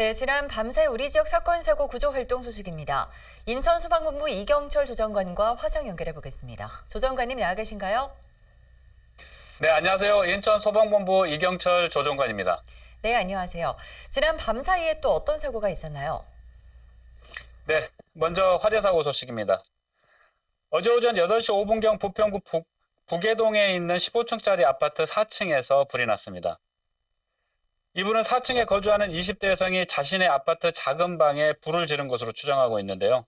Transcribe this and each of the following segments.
네, 지난 밤새 우리 지역 사건 사고 구조 활동 소식입니다. 인천 소방본부 이경철 조정관과 화상 연결해 보겠습니다. 조정관님 나와 계신가요? 네, 안녕하세요. 인천 소방본부 이경철 조정관입니다. 네, 안녕하세요. 지난 밤 사이에 또 어떤 사고가 있었나요? 네, 먼저 화재 사고 소식입니다. 어제 오전 8시 5분경 부평구 북계동에 있는 15층짜리 아파트 4층에서 불이 났습니다. 이분은 4층에 거주하는 20대 여성이 자신의 아파트 작은 방에 불을 지른 것으로 추정하고 있는데요.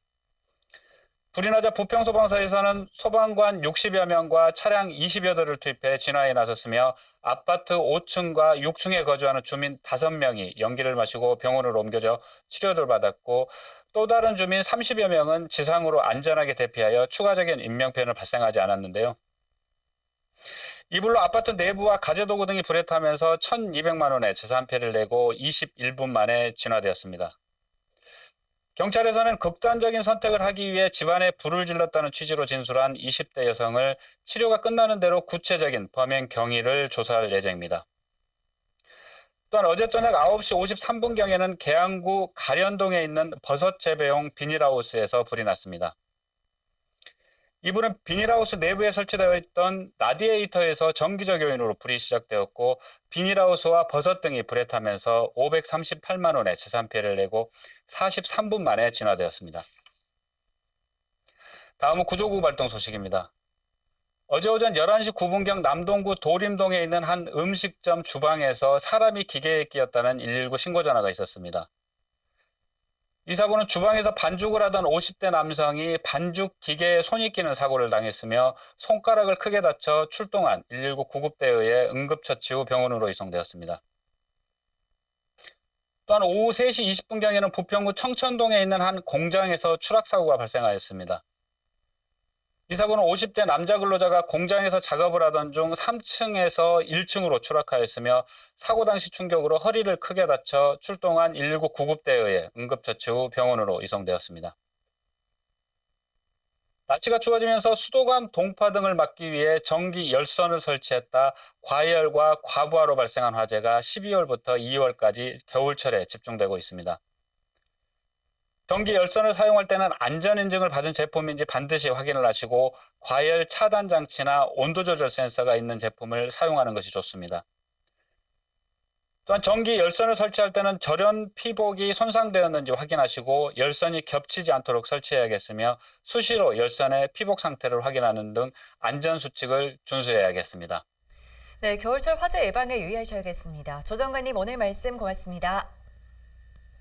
불이 나자 부평소방서에서는 소방관 60여 명과 차량 20여 대를 투입해 진화에 나섰으며 아파트 5층과 6층에 거주하는 주민 5명이 연기를 마시고 병원으로 옮겨져 치료를 받았고 또 다른 주민 30여 명은 지상으로 안전하게 대피하여 추가적인 인명피해는 발생하지 않았는데요. 이 불로 아파트 내부와 가재도구 등이 불에 타면서 1,200만 원의 재산 피해를 내고 21분 만에 진화되었습니다. 경찰에서는 극단적인 선택을 하기 위해 집안에 불을 질렀다는 취지로 진술한 20대 여성을 치료가 끝나는 대로 구체적인 범행 경위를 조사할 예정입니다. 또한 어제 저녁 9시 53분경에는 계양구 가련동에 있는 버섯 재배용 비닐하우스에서 불이 났습니다. 이불은 비닐하우스 내부에 설치되어 있던 라디에이터에서 전기적 요인으로 불이 시작되었고 비닐하우스와 버섯 등이 불에 타면서 538만 원의 재산 피해를 내고 43분 만에 진화되었습니다. 다음은 구조구 발동 소식입니다. 어제 오전 11시 9분경 남동구 도림동에 있는 한 음식점 주방에서 사람이 기계에 끼었다는 119 신고 전화가 있었습니다. 이 사고는 주방에서 반죽을 하던 50대 남성이 반죽 기계에 손이 끼는 사고를 당했으며 손가락을 크게 다쳐 출동한 119 구급대에 의해 응급처치 후 병원으로 이송되었습니다. 또한 오후 3시 20분경에는 부평구 청천동에 있는 한 공장에서 추락사고가 발생하였습니다. 이 사고는 50대 남자 근로자가 공장에서 작업을 하던 중 3층에서 1층으로 추락하였으며 사고 당시 충격으로 허리를 크게 다쳐 출동한 119 구급대에 의해 응급처치 후 병원으로 이송되었습니다. 날씨가 추워지면서 수도관 동파 등을 막기 위해 전기 열선을 설치했다 과열과 과부하로 발생한 화재가 12월부터 2월까지 겨울철에 집중되고 있습니다. 전기 열선을 사용할 때는 안전인증을 받은 제품인지 반드시 확인을 하시고 과열 차단 장치나 온도 조절 센서가 있는 제품을 사용하는 것이 좋습니다. 또한 전기 열선을 설치할 때는 절연 피복이 손상되었는지 확인하시고 열선이 겹치지 않도록 설치해야겠으며 수시로 열선의 피복 상태를 확인하는 등 안전수칙을 준수해야겠습니다. 네, 겨울철 화재 예방에 유의하셔야겠습니다. 조정관님 오늘 말씀 고맙습니다.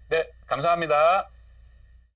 네, 감사합니다.